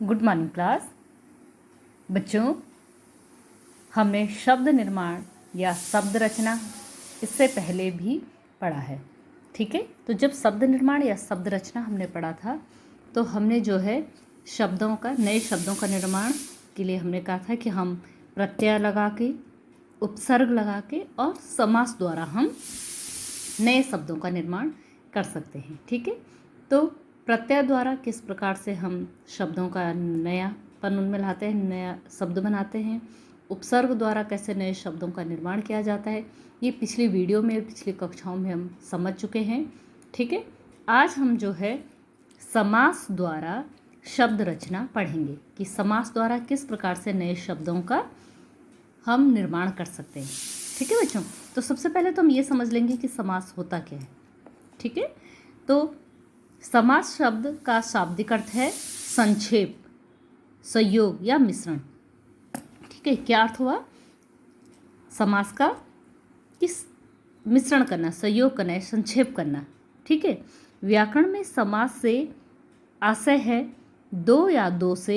Good morning class. बच्चों, हमने शब्द निर्माण या शब्द रचना इससे पहले भी पढ़ा है। ठीक है, तो जब शब्द निर्माण या शब्द रचना हमने पढ़ा था तो हमने जो है नए शब्दों का निर्माण के लिए हमने कहा था कि हम प्रत्यय लगा के, उपसर्ग लगा के और समास द्वारा हम नए शब्दों का निर्माण कर सकते हैं। ठीक है, तो प्रत्यय द्वारा किस प्रकार से हम शब्दों का नयापन उनमें लाते हैं, नया शब्द बनाते हैं, उपसर्ग द्वारा कैसे नए शब्दों का निर्माण किया जाता है, ये पिछली वीडियो में, पिछली कक्षाओं में हम समझ चुके हैं। ठीक है, आज हम जो है समास द्वारा शब्द रचना पढ़ेंगे कि समास द्वारा किस प्रकार से नए शब्दों का हम निर्माण कर सकते हैं। ठीक है बच्चों, तो सबसे पहले तो हम ये समझ लेंगे कि समास होता क्या है। ठीक है, तो समास शब्द का शाब्दिक अर्थ है संक्षेप, संयोग या मिश्रण। ठीक है, क्या अर्थ हुआ समास का? किस मिश्रण करना, संयोग करना, संक्षेप करना। ठीक है, व्याकरण में समास से आशय है दो या दो से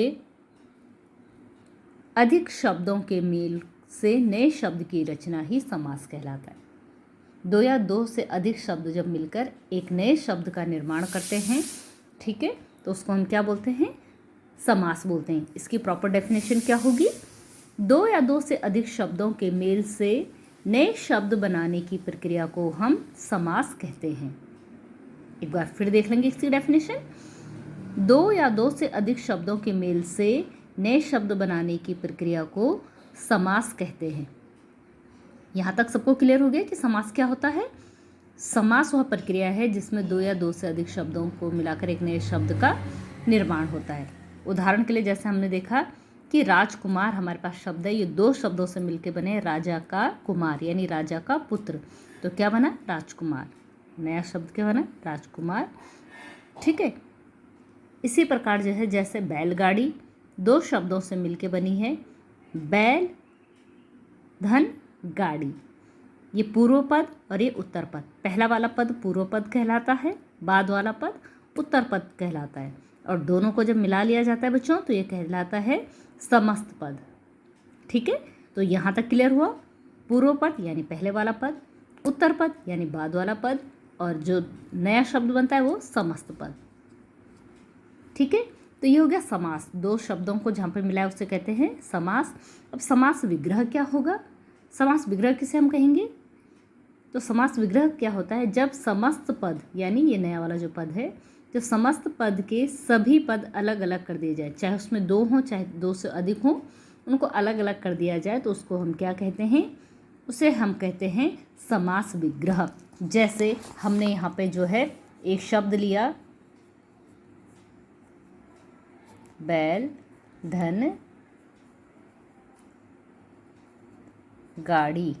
अधिक शब्दों के मेल से नए शब्द की रचना ही समास कहलाता है। दो या दो से अधिक शब्द जब मिलकर एक नए शब्द का निर्माण करते हैं, ठीक है, तो उसको हम क्या बोलते हैं? समास बोलते हैं। इसकी प्रॉपर डेफिनेशन क्या होगी? दो या दो से अधिक शब्दों के मेल से नए शब्द बनाने की प्रक्रिया को हम समास कहते हैं। एक बार फिर देख लेंगे इसकी डेफिनेशन। दो या दो से अधिक शब्दों के मेल से नए शब्द बनाने की प्रक्रिया को समास कहते हैं। यहाँ तक सबको क्लियर हो गया कि समास क्या होता है? समास वह प्रक्रिया है जिसमें दो या दो से अधिक शब्दों को मिलाकर एक नए शब्द का निर्माण होता है। उदाहरण के लिए जैसे हमने देखा कि राजकुमार हमारे पास शब्द है, ये दो शब्दों से मिलकर बने राजा का कुमार यानी राजा का पुत्र, तो क्या बना? राजकुमार। नया शब्द क्या बना? राजकुमार। ठीक है, इसी प्रकार जो है जैसे बैलगाड़ी दो शब्दों से मिलकर बनी है, बैल धन गाड़ी। ये पूर्व पद और ये उत्तर पद। पहला वाला पद पूर्व पद कहलाता है, बाद वाला पद उत्तर पद कहलाता है, और दोनों को जब मिला लिया जाता है बच्चों तो ये कहलाता है समस्त पद। ठीक है, तो यहाँ तक क्लियर हुआ। पूर्व पद यानी पहले वाला पद, उत्तर पद यानी बाद वाला पद, और जो नया शब्द बनता है वो समस्त पद। ठीक है, तो ये हो गया समास। दो शब्दों को जहाँ पर मिलाया उसे कहते हैं समास। अब समास विग्रह क्या होगा? समास विग्रह किसे हम कहेंगे? तो समास विग्रह क्या होता है? जब समस्त पद यानी ये नया वाला जो पद है, जब समस्त पद के सभी पद अलग अलग कर दिए जाए, चाहे उसमें दो हों चाहे दो से अधिक हों, उनको अलग अलग कर दिया जाए तो उसको हम क्या कहते हैं? उसे हम कहते हैं समास विग्रह। जैसे हमने यहाँ पे जो है एक शब्द लिया, बैल धन गाड़ी।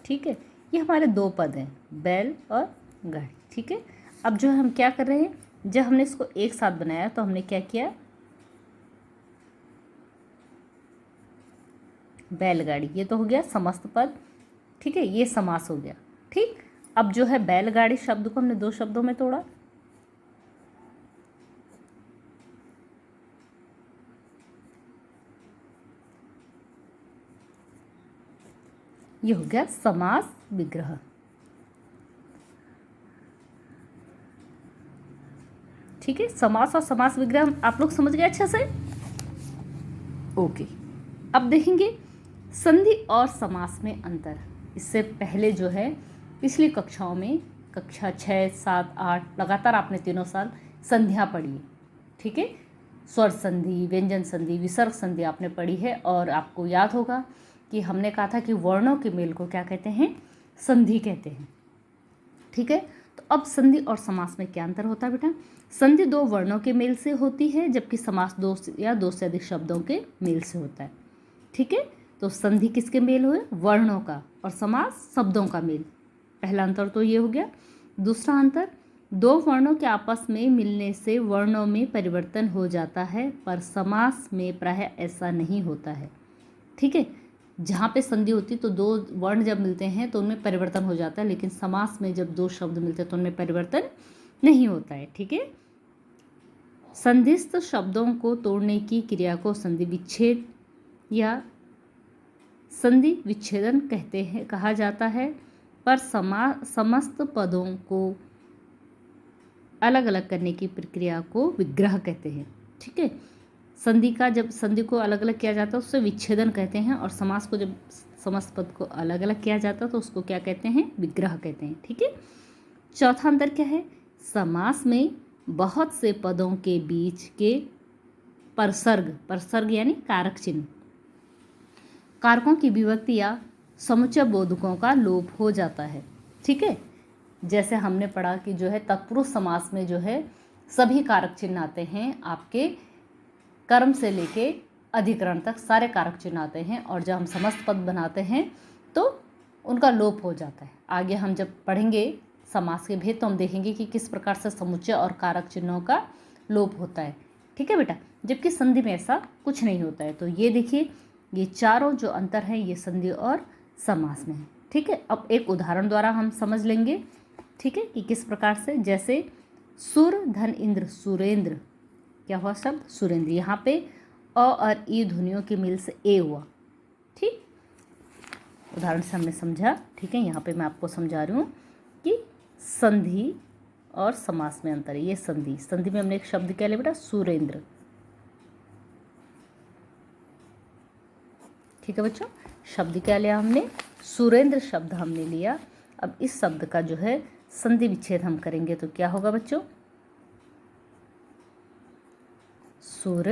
ठीक है, ये हमारे दो पद हैं, बैल और गाड़ी। ठीक है, अब जो हम क्या कर रहे हैं, जब हमने इसको एक साथ बनाया तो हमने क्या किया? बैलगाड़ी, ये तो हो गया समस्त पद। ठीक है, ये समास हो गया। ठीक, अब जो है बैलगाड़ी शब्द को हमने दो शब्दों में तोड़ा, ये हो गया समास विग्रह। ठीक है, समास और समास विग्रह आप लोग समझ गए अच्छे से? ओके, अब देखेंगे संधि और समास में अंतर। इससे पहले जो है पिछली कक्षाओं में, कक्षा 6, 7, 8 लगातार आपने तीनों साल संधियाँ पढ़ी है। ठीक है, स्वर संधि, व्यंजन संधि, विसर्ग संधि आपने पढ़ी है, और आपको याद होगा कि हमने कहा था कि वर्णों के मेल को क्या कहते हैं? संधि कहते हैं। ठीक है, तो अब संधि और समास में क्या अंतर होता है बेटा? संधि दो वर्णों के मेल से होती है, जबकि समास दो या दो से अधिक शब्दों के मेल से होता है। ठीक है, तो संधि किसके मेल हुए? वर्णों का, और समास शब्दों का मेल। पहला अंतर तो ये हो गया। दूसरा अंतर, दो वर्णों के आपस में मिलने से वर्णों में परिवर्तन हो जाता है, पर समास में प्रायः ऐसा नहीं होता है। ठीक है, जहाँ पे संधि होती तो दो वर्ण जब मिलते हैं तो उनमें परिवर्तन हो जाता है, लेकिन समास में जब दो शब्द मिलते हैं तो उनमें परिवर्तन नहीं होता है। ठीक है, संधिस्थ शब्दों को तोड़ने की क्रिया को संधि विच्छेद या संधि विच्छेदन कहा जाता है। पर समस्त पदों को अलग अलग करने की प्रक्रिया को विग्रह कहते हैं। ठीक है, जब संधि को अलग अलग किया जाता है उससे विच्छेदन कहते हैं, और समास को जब समस्त पद को अलग अलग किया जाता है तो उसको क्या कहते हैं? विग्रह कहते हैं। ठीक है, चौथा अंतर क्या है? समास में बहुत से पदों के बीच के परसर्ग यानी कारक चिन्ह, कारकों की विभक्ति या समुच्चय बोधकों का लोप हो जाता है। ठीक है, जैसे हमने पढ़ा कि जो है तत्पुरुष समास में जो है सभी कारक चिन्ह आते हैं, आपके कर्म से लेके अधिकरण तक सारे कारक चिन्ह आते हैं, और जब हम समस्त पद बनाते हैं तो उनका लोप हो जाता है। आगे हम जब पढ़ेंगे समास के भेद तो हम देखेंगे कि किस प्रकार से समुच्चय और कारक चिन्हों का लोप होता है। ठीक है बेटा, जबकि संधि में ऐसा कुछ नहीं होता है। तो ये देखिए, ये चारों जो अंतर हैं ये संधि और समास में है। ठीक है, अब एक उदाहरण द्वारा हम समझ लेंगे। ठीक है, कि किस प्रकार से, जैसे सुर धन इंद्र सुरेंद्र, क्या हुआ शब्द? सुरेंद्र। यहाँ पे अ और ई ध्वनियों के मिल से ए हुआ। ठीक, उदाहरण से हमने समझा। ठीक है, यहाँ पे मैं आपको समझा रही हूँ कि संधि और समास में अंतर है। ये संधि में हमने एक शब्द क्या लिया बेटा? सुरेंद्र। ठीक है बच्चों, शब्द क्या लिया हमने? सुरेंद्र शब्द हमने लिया। अब इस शब्द का जो है संधि विच्छेद हम करेंगे तो क्या होगा बच्चों? सुर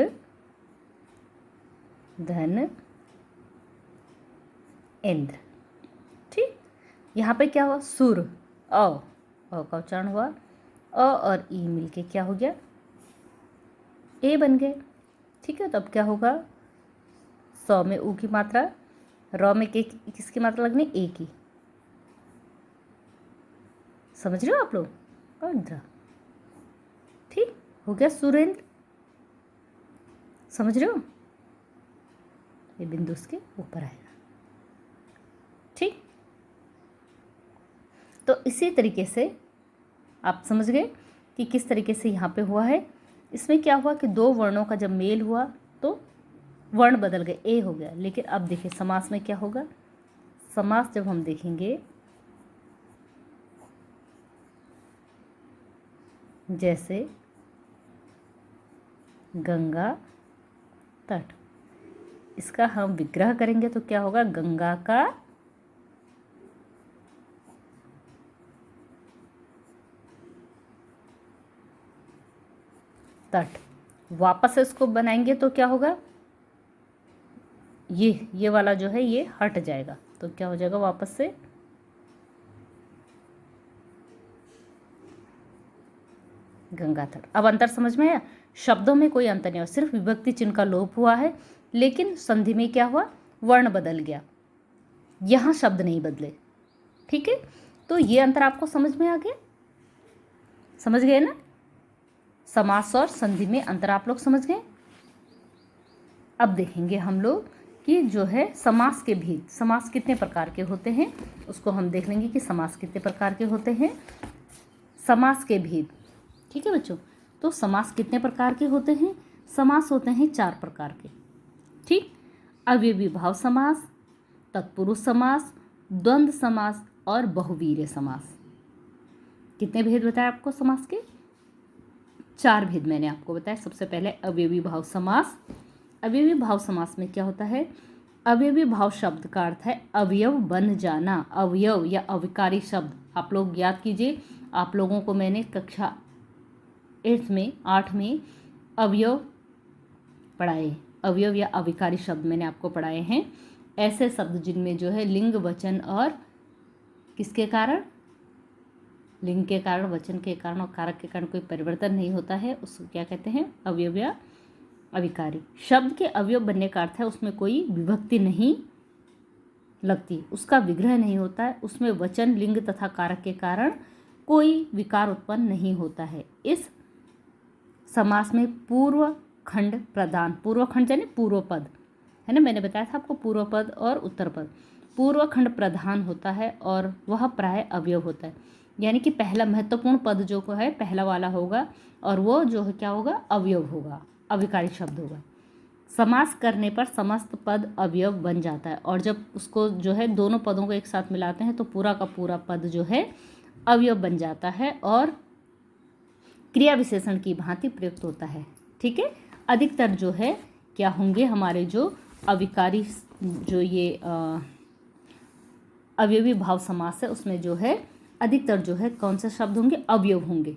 धन इंद्र। ठीक, यहाँ पे क्या हुआ? सुर, अ का उच्चारण हुआ, अ और ई मिलके क्या हो गया? ए बन गए। ठीक है, तो अब क्या होगा? सौ में ऊ की मात्रा, र में के किसकी मात्रा लगनी? ए की। समझ रहे हो आप लोग? इंद्र। ठीक, हो गया सुरेंद्र। समझ रहे हो? ये बिंदु उसके ऊपर आएगा। ठीक, तो इसी तरीके से आप समझ गए कि किस तरीके से यहाँ पे हुआ है। इसमें क्या हुआ कि दो वर्णों का जब मेल हुआ तो वर्ण बदल गए, ए हो गया। लेकिन अब देखिए समास में क्या होगा? समास जब हम देखेंगे, जैसे गंगा तट, इसका हम विग्रह करेंगे तो क्या होगा? गंगा का तट। वापस से इसको बनाएंगे तो क्या होगा? ये वाला जो है ये हट जाएगा, तो क्या हो जाएगा? वापस से गंगा तट। अब अंतर समझ में आया? शब्दों में कोई अंतर नहीं हुआ, सिर्फ विभक्ति चिन्ह का लोप हुआ है। लेकिन संधि में क्या हुआ? वर्ण बदल गया, यहाँ शब्द नहीं बदले। ठीक है, तो ये अंतर आपको समझ में आ गया? समझ गए ना? समास और संधि में अंतर आप लोग समझ गए। अब देखेंगे हम लोग कि जो है समास के भेद, समास कितने प्रकार के होते हैं उसको हम देख लेंगे कि समास कितने प्रकार के होते हैं। समास के भेद। ठीक है बच्चों, तो समास कितने प्रकार के होते हैं? समास होते हैं 4 प्रकार के। ठीक, अव्ययी भाव समास, तत्पुरुष समास, द्वंद्व समास और बहुवीर्य समास। कितने भेद बताए आपको समास के? 4 भेद मैंने आपको बताया। सबसे पहले अव्ययी भाव समास। अव्ययी भाव समास में क्या होता है? अव्ययी भाव शब्द का अर्थ है अवयव बन जाना। अवयव या अविकारी शब्द आप लोग याद कीजिए। आप लोगों को मैंने कक्षा 8 में अवयव पढ़ाए, अवयव या अविकारी शब्द मैंने आपको पढ़ाए हैं। ऐसे शब्द जिनमें जो है लिंग वचन और किसके कारण? लिंग के कारण, वचन के कारण और कारक के कारण कोई परिवर्तन नहीं होता है, उसको क्या कहते हैं? अवयव या अविकारी। शब्द के अवयव बनने का अर्थ है उसमें कोई विभक्ति नहीं लगती, उसका विग्रह नहीं होता है, उसमें वचन, लिंग तथा कारक के कारण कोई विकार उत्पन्न नहीं होता है। इस समास में पूर्व खंड प्रधान, पूर्व खंड यानी पूर्व पद है ना, मैंने बताया था आपको पूर्व पद और उत्तर पद। पूर्व खंड प्रधान होता है और वह प्राय अवयव होता है। यानी कि पहला महत्वपूर्ण पद जो को है पहला वाला होगा और वो जो है क्या होगा, अवयव होगा, अविकारी शब्द होगा। समास करने पर समस्त पद अवयव बन जाता है और जब उसको जो है दोनों पदों को एक साथ मिलाते हैं तो पूरा का पूरा पद जो है अवयव बन जाता है और क्रिया विशेषण की भांति प्रयुक्त होता है। ठीक है, अधिकतर जो है क्या होंगे हमारे जो अविकारी जो ये अवयवी भाव समास है उसमें जो है अधिकतर जो है कौन से शब्द होंगे, अवयव होंगे,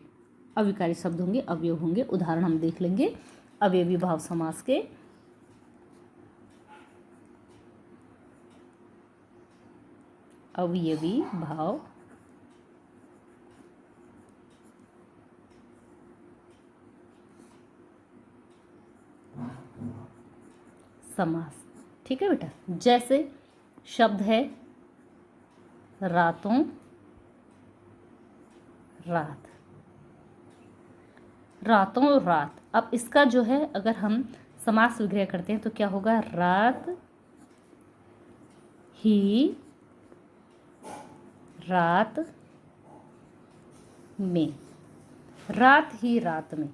अविकारी शब्द होंगे, अवयव होंगे। उदाहरण हम देख लेंगे अवयवी भाव समास के। अवयवी भाव समास। ठीक है बेटा, जैसे शब्द है रातों रात, रातों रात। अब इसका जो है अगर हम समास विग्रह करते हैं तो क्या होगा, रात ही रात में, रात ही रात में।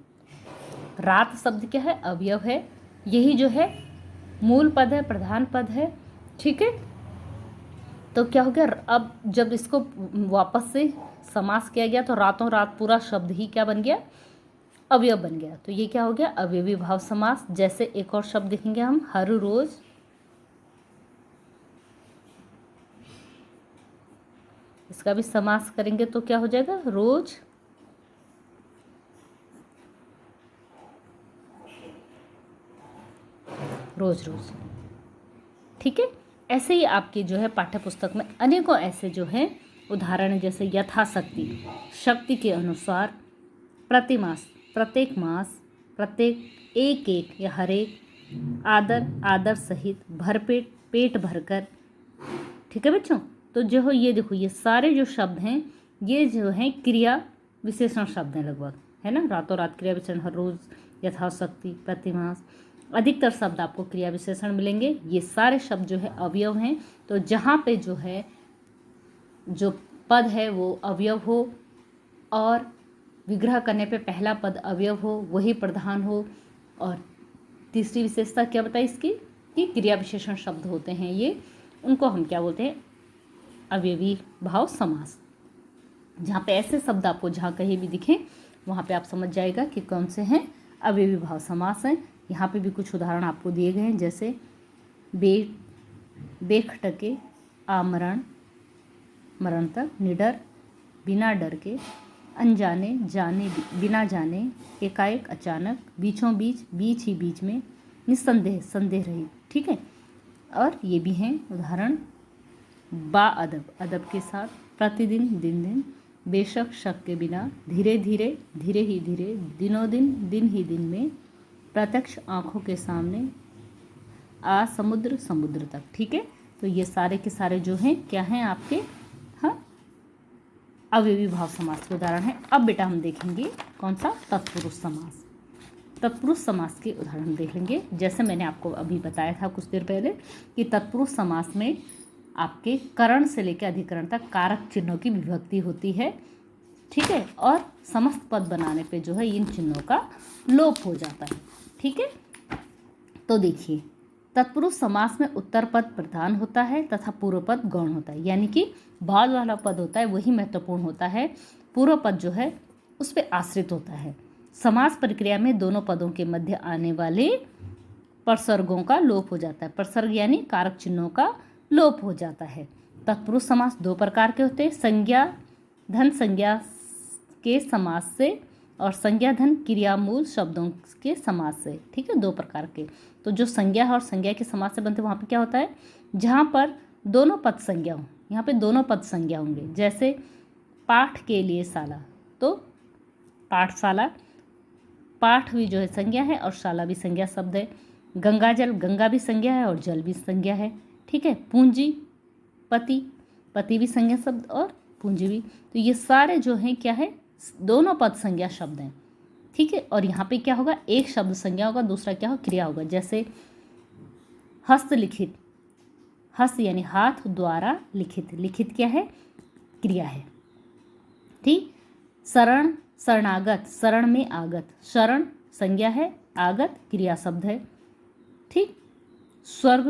रात शब्द क्या है, अवयव है, यही जो है मूल पद है, प्रधान पद है। ठीक है, तो क्या हो गया, अब जब इसको वापस से समास किया गया तो रातों रात पूरा शब्द ही क्या बन गया, अवयव बन गया। तो ये क्या हो गया, अवयवी भाव समास। जैसे एक और शब्द देखेंगे हम, हर रोज, इसका भी समास करेंगे तो क्या हो जाएगा, रोज रोज रोज। ठीक है, ऐसे ही आपकी जो है पाठ्य पुस्तक में अनेकों ऐसे जो हैं उदाहरण, जैसे यथाशक्ति, शक्ति के अनुसार, प्रतिमास, प्रत्येक मास, प्रत्येक, एक एक या हर एक, आदर, आदर सहित, भरपेट, पेट भरकर। ठीक है बच्चों, तो जो हो ये देखो ये सारे जो शब्द हैं ये जो हैं क्रिया विशेषण शब्द हैं लगभग, है ना। रातों रात क्रिया विशेषण, हर रोज, यथाशक्ति, प्रतिमास, अधिकतर शब्द आपको क्रिया विशेषण मिलेंगे। ये सारे शब्द जो है अवयव हैं। तो जहाँ पे जो है जो पद है वो अवयव हो और विग्रह करने पे पहला पद अवयव हो वही प्रधान हो, और तीसरी विशेषता क्या बताई इसकी कि क्रिया विशेषण शब्द होते हैं ये, उनको हम क्या बोलते हैं, अवयवी भाव समास। जहाँ पे ऐसे शब्द आपको जहाँ कहीं भी दिखें वहाँ पे आप समझ जाएगा कि कौन से हैं अवयवी भाव समास हैं। यहाँ पे भी कुछ उदाहरण आपको दिए गए हैं, जैसे बेखटके, आमरण, मरण तक, निडर, बिना डर के, अनजाने, जाने, बिना जाने, एकाएक, अचानक, बीचों बीच, बीच ही बीच में, निस्संदेह, संदेह रहित। ठीक है, और ये भी हैं उदाहरण, बाअदब, अदब के साथ, प्रतिदिन, दिन दिन, बेशक, शक के बिना, धीरे धीरे, धीरे ही धीरे, दिनों दिन, दिन ही दिन में, प्रत्यक्ष, आँखों के सामने, आ समुद्र, समुद्र तक। ठीक है, तो ये सारे के सारे जो हैं क्या हैं आपके, हाँ, अवयवी भाव समास के उदाहरण हैं। अब बेटा हम देखेंगे कौन सा, तत्पुरुष समास। तत्पुरुष समास के उदाहरण देख लेंगे। जैसे मैंने आपको अभी बताया था कुछ देर पहले कि तत्पुरुष समास में आपके करण से लेकर अधिकरण तक कारक चिन्हों की विभक्ति होती है। ठीक है, और समस्त पद बनाने पे जो है इन चिन्हों का लोप हो जाता है। ठीक है, तो देखिए तत्पुरुष समास में उत्तर पद प्रधान होता है तथा पूर्व पद गौण होता है, यानी कि बाद वाला पद होता है वही महत्वपूर्ण होता है, पूर्व पद जो है उस पर आश्रित होता है। समास प्रक्रिया में दोनों पदों के मध्य आने वाले प्रसर्गों का लोप हो जाता है। प्रसर्ग यानी कारक चिन्हों का लोप हो जाता है। तत्पुरुष समास दो प्रकार के होते हैं, संज्ञा धन संज्ञा के समास से और संज्ञा धन क्रियामूल शब्दों के समास से। ठीक है, दो प्रकार के। तो जो संज्ञा है और संज्ञा के समास से बनते हैं वहाँ पे क्या होता है, जहाँ पर दोनों पद संज्ञा हो, यहाँ पे दोनों पद संज्ञा होंगे। जैसे पाठ के लिए शाला, तो पाठशाला, पाठ भी जो है संज्ञा है और शाला भी संज्ञा शब्द है। गंगा जल, गंगा भी संज्ञा है और जल भी संज्ञा है। ठीक है, पूंजी, पति, पति भी संज्ञा शब्द और पूंजी भी। तो ये सारे जो हैं क्या है, दोनों पद संज्ञा शब्द हैं। ठीक है, और यहाँ पे क्या होगा, एक शब्द संज्ञा होगा, दूसरा क्या होगा, क्रिया होगा। जैसे हस्तलिखित, हस्त यानी हाथ द्वारा लिखित, लिखित क्या है, क्रिया है। ठीक। शरण, शरणागत, शरण में आगत, शरण संज्ञा है, आगत क्रिया शब्द है। ठीक। स्वर्ग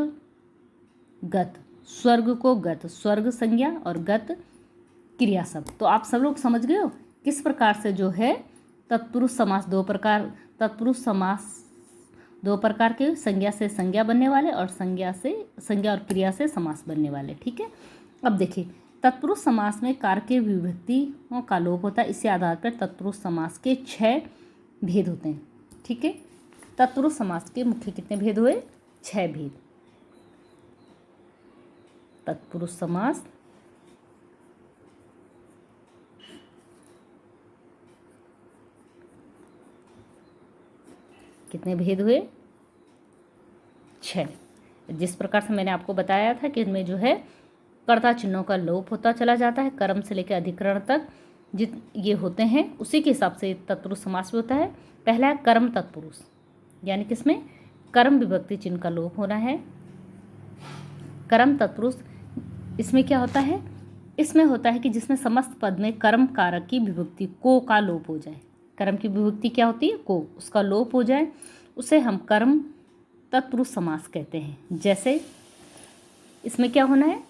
गत, स्वर्ग को गत, स्वर्ग संज्ञा और गत क्रिया शब्द। तो आप सब लोग समझ गए हो किस प्रकार से जो है तत्पुरुष समास दो प्रकार, तत्पुरुष समास दो प्रकार के, संज्ञा से संज्ञा बनने वाले और संज्ञा और क्रिया से समास बनने वाले। ठीक है। अब देखिए तत्पुरुष समास में कारक की विभक्तियों का लोप होता है। इसी आधार पर तत्पुरुष समास के 6 भेद होते हैं। ठीक है। तत्पुरुष समास के मुख्य कितने भेद हुए? 6 भेद। तत्पुरुष समास कितने भेद हुए? 6। जिस प्रकार से मैंने आपको बताया था कि इनमें जो है कर्ता चिन्हों का लोप होता चला जाता है, कर्म से लेकर अधिकरण तक ये होते हैं, उसी के हिसाब से तत्पुरुष समास भी होता है। पहला है कर्म तत्पुरुष, यानी कि इसमें कर्म विभक्ति चिन्ह का लोप होना है। कर्म तत्पुरुष इसमें क्या होता है? इसमें होता है कि जिसमें समस्त पद में कर्म कारक की विभक्ति को का लोप हो जाए। कर्म की विभक्ति क्या होती है? को, उसका लोप हो जाए, उसे हम कर्म तत्पुरुष समास कहते हैं। जैसे इसमें क्या होना है?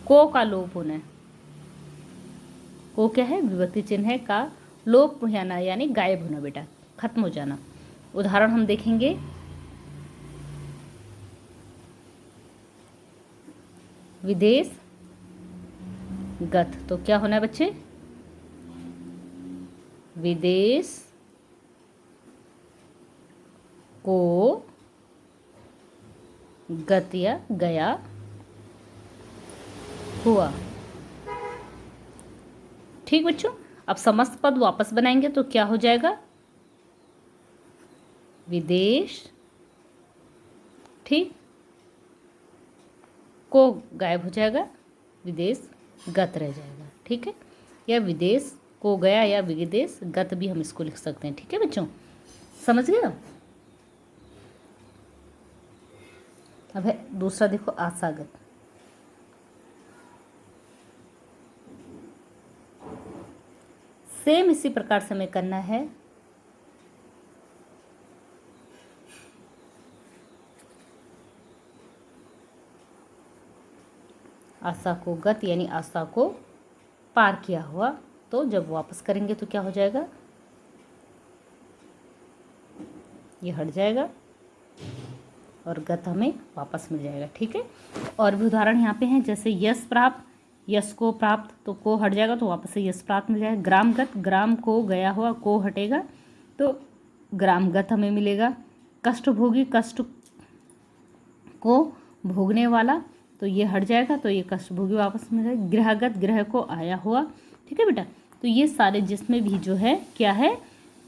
को का लोप होना है। को क्या है? विभक्ति चिन्ह है, का लोप होना यानी गायब होना, बेटा खत्म हो जाना। उदाहरण हम देखेंगे। विदेश गत, तो क्या होना है बच्चे? विदेश को गत या गया हुआ। ठीक बच्चों। अब समस्त पद वापस बनाएंगे तो क्या हो जाएगा? विदेश, ठीक, को गायब हो जाएगा, विदेश गत रह जाएगा। ठीक है। या विदेश को गया या विदेश गत भी हम इसको लिख सकते हैं। ठीक है बच्चों, समझ गए? अब है दूसरा, देखो आशागत। सेम इसी प्रकार से हमें करना है। आशा को गत यानी आशा को पार किया हुआ, तो जब वापस करेंगे तो क्या हो जाएगा? ये हट जाएगा और गत हमें वापस मिल जाएगा। ठीक है। और भी उदाहरण यहाँ पे हैं, जैसे यश प्राप्त, यश को प्राप्त, तो को हट जाएगा तो वापस से यश प्राप्त मिल जाएगा। ग्रामगत, ग्राम को गया हुआ, को हटेगा तो ग्रामगत हमें मिलेगा। कष्टभोगी, कष्ट को भोगने वाला, तो ये हट जाएगा तो ये कष्टभोगी वापस मिल जाएगा। गृहगत, गृह को आया हुआ। ठीक है बेटा। तो ये सारे जिसमें भी जो है क्या है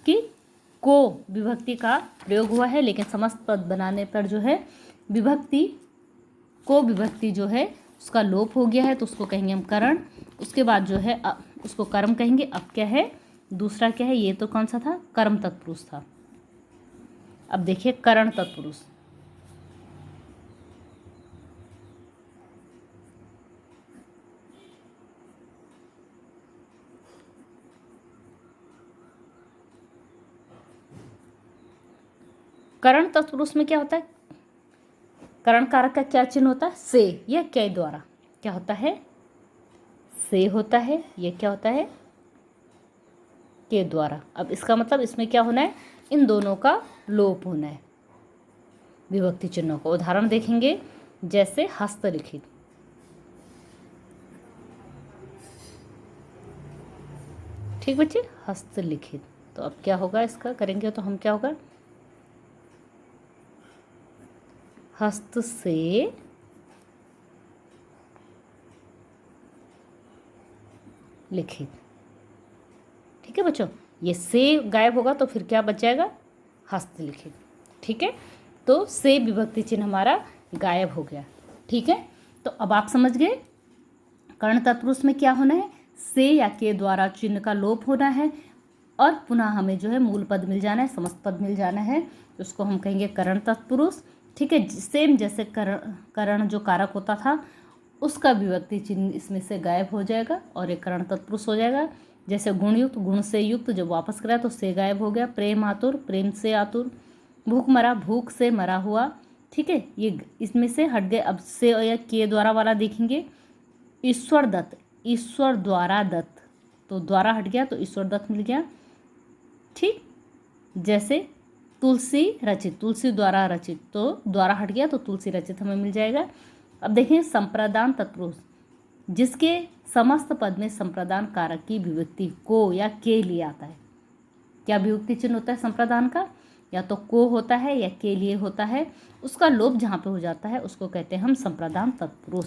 कि को विभक्ति का प्रयोग हुआ है, लेकिन समस्त पद बनाने पर जो है विभक्ति को विभक्ति जो है उसका लोप हो गया है, तो उसको कहेंगे हम करण। उसके बाद जो है उसको कर्म कहेंगे। अब क्या है? दूसरा क्या है? ये तो कौन सा था? कर्म तत्पुरुष था। अब देखिए करण तत्पुरुष। करण तत्पुरुष में क्या होता है? करण कारक का क्या चिन्ह होता है? से या के द्वारा। क्या होता है? से होता है। ये क्या होता है? के द्वारा। अब इसका मतलब इसमें क्या होना है? इन दोनों का लोप होना है, विभक्ति चिन्हों का। उदाहरण देखेंगे, जैसे हस्तलिखित। ठीक बच्चे, हस्तलिखित। तो अब क्या होगा? इसका करेंगे तो हम क्या होगा? हस्त से लिखित। ठीक है बच्चों, ये से गायब होगा तो फिर क्या बच जाएगा? हस्तलिखित। ठीक है। तो से विभक्ति चिन्ह हमारा गायब हो गया। ठीक है। तो अब आप समझ गए कर्ण तत्पुरुष में क्या होना है? से या के द्वारा चिन्ह का लोप होना है और पुनः हमें जो है मूल पद मिल जाना है, समस्त पद मिल जाना है। उसको हम कहेंगे कर्ण तत्पुरुष। ठीक है। सेम जैसे करण जो कारक होता था उसका विभक्ति चिन्ह इसमें से गायब हो जाएगा और एक करण तत्पुरुष हो जाएगा। जैसे गुणयुक्त, गुण से युक्त, जब वापस कराया तो से गायब हो गया। प्रेम आतुर, प्रेम से आतुर। भूख मरा, भूख से मरा हुआ। ठीक है, ये इसमें से हट गए। अब से या के द्वारा वाला देखेंगे। ईश्वर दत्त, ईश्वर द्वारा दत्त, तो द्वारा हट गया तो ईश्वर दत्त मिल गया। ठीक, जैसे तुलसी रचित, तुलसी द्वारा रचित, तो द्वारा हट गया तो तुलसी रचित हमें मिल जाएगा। अब देखें संप्रदान तत्पुरुष, जिसके समस्त पद में संप्रदान कारक की विभक्ति को या के लिए आता है। क्या विभक्ति चिन्ह होता है संप्रदान का? या तो को होता है या के लिए होता है। उसका लोप जहाँ पे हो जाता है उसको कहते हैं हम संप्रदान तत्पुरुष।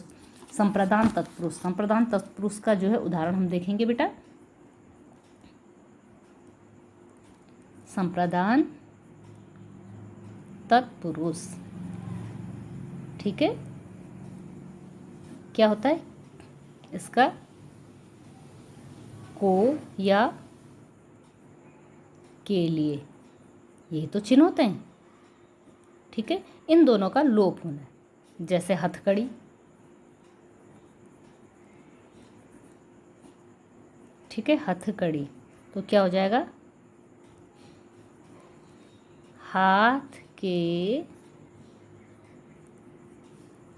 संप्रदान तत्पुरुष, संप्रदान तत्पुरुष का जो है उदाहरण हम देखेंगे बेटा। संप्रदान तत्पुरुष, ठीक है, क्या होता है इसका? को या के लिए, ये तो चिन्ह होते हैं। ठीक है, इन दोनों का लोप होना है। जैसे हथकड़ी, ठीक है, हथकड़ी, तो क्या हो जाएगा? हाथ के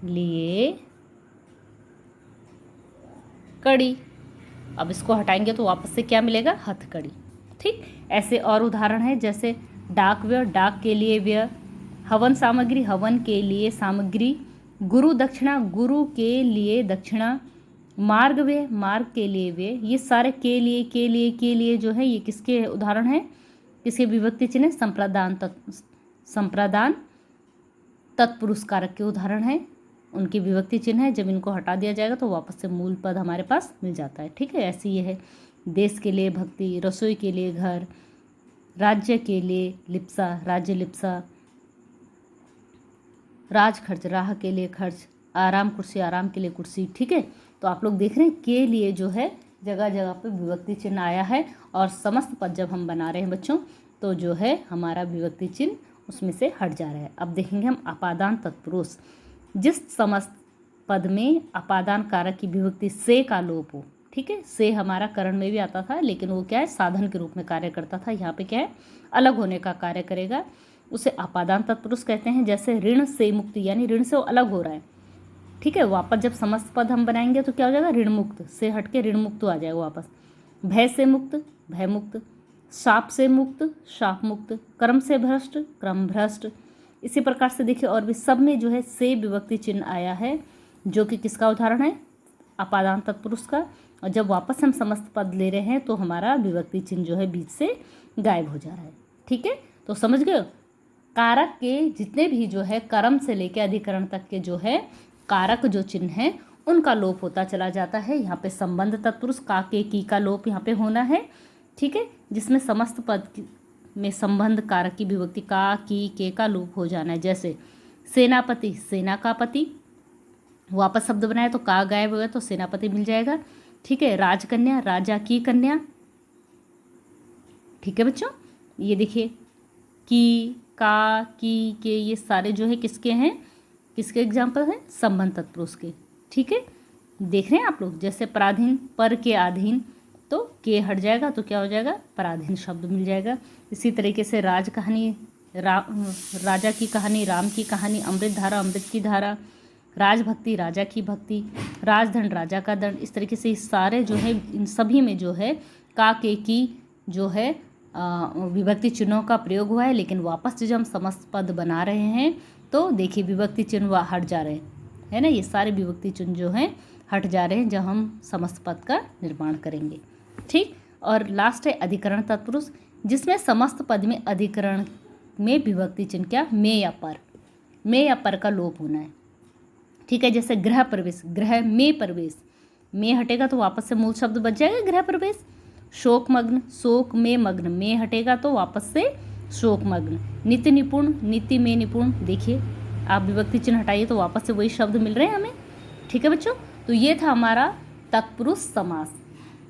लिए कड़ी। अब इसको हटाएंगे तो वापस से क्या मिलेगा? हथकड़ी। ठीक, ऐसे और उदाहरण है। जैसे डाक व्यय, डाक के लिए व्यय। हवन सामग्री, हवन के लिए सामग्री। गुरु दक्षिणा, गुरु के लिए दक्षिणा। मार्ग व्यय, मार्ग के लिए व्यय। ये सारे के लिए, के लिए, के लिए जो है ये किसके उदाहरण हैं? किसके विभक्ति चिन्ह? संप्रदान तत्पुरुष कारक के उदाहरण है, उनकी विभक्ति चिन्ह है। जब इनको हटा दिया जाएगा तो वापस से मूल पद हमारे पास मिल जाता है। ठीक है, ऐसी ये है। देश के लिए भक्ति, रसोई के लिए घर, राज्य के लिए लिप्सा, राज्य लिप्सा। राज खर्च, राह के लिए खर्च। आराम कुर्सी, आराम के लिए कुर्सी। ठीक है, तो आप लोग देख रहे हैं के लिए जो है जगह जगह पे विभक्ति चिन्ह आया है। और समस्त पद जब हम बना रहे हैं बच्चों तो जो है हमारा विभक्ति चिन्ह उसमें से हट जा रहा है। अब देखेंगे हम अपादान तत्पुरुष, जिस समस्त पद में अपादान कारक की विभक्ति से का लोप हो। ठीक है, से हमारा करण में भी आता था लेकिन वो क्या है? साधन के रूप में कार्य करता था। यहाँ पे क्या है? अलग होने का कार्य करेगा, उसे अपादान तत्पुरुष कहते हैं। जैसे ऋण से मुक्ति, यानी ऋण से वो अलग हो रहा है। ठीक है, वापस जब समस्त पद हम बनाएंगे तो क्या हो जाएगा? ऋण मुक्त, से हट के ऋण मुक्त आ जाएगा वापस। भय से मुक्त, भय मुक्त। शाप से मुक्त, शाप मुक्त। कर्म से भ्रष्ट, क्रम भ्रष्ट। इसी प्रकार से देखिए और भी सब में जो है से विभक्ति चिन्ह आया है, जो कि किसका उदाहरण है? अपादान तत्पुरुष का। और जब वापस हम समस्त पद ले रहे हैं तो हमारा विभक्ति चिन्ह जो है बीच से गायब हो जा रहा है। ठीक है, तो समझ गए? कारक के जितने भी जो है कर्म से लेकर अधिकरण तक के जो है कारक जो चिन्ह है उनका लोप होता चला जाता है। यहाँ पे संबंध तत्पुरुष का, के, की का लोप यहाँ पे होना है। ठीक है, जिसमें समस्त पद में संबंध कारक की विभक्ति का, की, के का लोप हो जाना है। जैसे सेनापति, सेना का पति, वापस शब्द बनाए तो का गायब हो गया तो सेनापति मिल जाएगा। ठीक है, राजकन्या, राजा की कन्या। ठीक है बच्चों, ये देखिए की, का, की, के, ये सारे जो है किसके हैं? किसके एग्जाम्पल हैं? संबंध तत्पुरुष के। ठीक है, देख रहे हैं आप लोग। जैसे पराधीन, पर के अधीन, तो के हट जाएगा तो क्या हो जाएगा? पराधीन शब्द मिल जाएगा। इसी तरीके से राज कहानी, राजा की कहानी, राम की कहानी। अमृत धारा, अमृत की धारा। राजभक्ति, राजा की भक्ति। राजदंड, राजा का दंड। इस तरीके से सारे जो है इन सभी में जो है का, के, की जो है विभक्ति चिन्हों का प्रयोग हुआ है। लेकिन वापस जब हम समस्त पद बना रहे हैं तो देखिए विभक्ति चिन्ह हट जा रहे हैं, है ना? ये सारे विभक्ति चिन्ह जो हैं हट जा रहे हैं जब हम समस्त पद का निर्माण करेंगे। ठीक, और लास्ट है अधिकरण तत्पुरुष, जिसमें समस्त पद में अधिकरण में विभक्ति चिन्ह क्या? में या पर, में या पर का लोप होना है। ठीक है, जैसे गृह प्रवेश, गृह में प्रवेश, में हटेगा तो वापस से मूल शब्द बच जाएगा गृह प्रवेश। शोकमग्न, शोक में मग्न, में हटेगा तो वापस से शोकमग्न। नीति निपुण, नीति में निपुण। देखिए आप विभक्ति चिन्ह हटाइए तो वापस से वही शब्द मिल रहे हैं हमें। ठीक है बच्चों, तो ये था हमारा तत्पुरुष समास।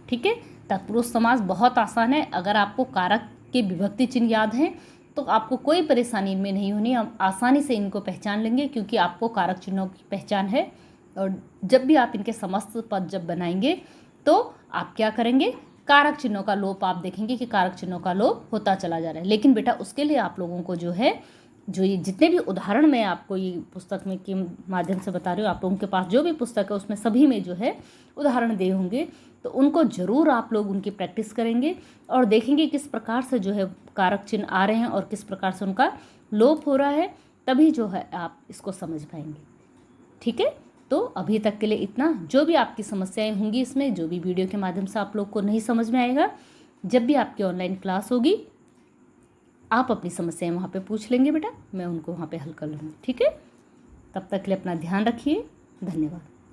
ठीक है, तत्पुरुष समास बहुत आसान है। अगर आपको कारक के विभक्ति चिन्ह याद हैं तो आपको कोई परेशानी इनमें नहीं होनी। हम आसानी से इनको पहचान लेंगे क्योंकि आपको कारक चिन्हों की पहचान है। और जब भी आप इनके समस्त पद जब बनाएंगे तो आप क्या करेंगे, कारक चिन्हों का लोप आप देखेंगे कि कारक चिन्हों का लोप होता चला जा रहा है। लेकिन बेटा उसके लिए आप लोगों को जो है, जो ये जितने भी उदाहरण मैं आपको ये पुस्तक में के माध्यम से बता रही हूँ, आप लोगों के पास जो भी पुस्तक है उसमें सभी में जो है उदाहरण दिए होंगे, तो उनको ज़रूर आप लोग उनकी प्रैक्टिस करेंगे और देखेंगे किस प्रकार से जो है कारक चिन्ह आ रहे हैं और किस प्रकार से उनका लोप हो रहा है, तभी जो है आप इसको समझ पाएंगे। ठीक है, तो अभी तक के लिए इतना। जो भी आपकी समस्याएं होंगी इसमें, जो भी वीडियो के माध्यम से आप लोग को नहीं समझ में आएगा, जब भी आपकी ऑनलाइन क्लास होगी आप अपनी समस्याएं वहाँ पे पूछ लेंगे बेटा, मैं उनको वहाँ पे हल कर लूँगी। ठीक है, तब तक के लिए अपना ध्यान रखिए। धन्यवाद।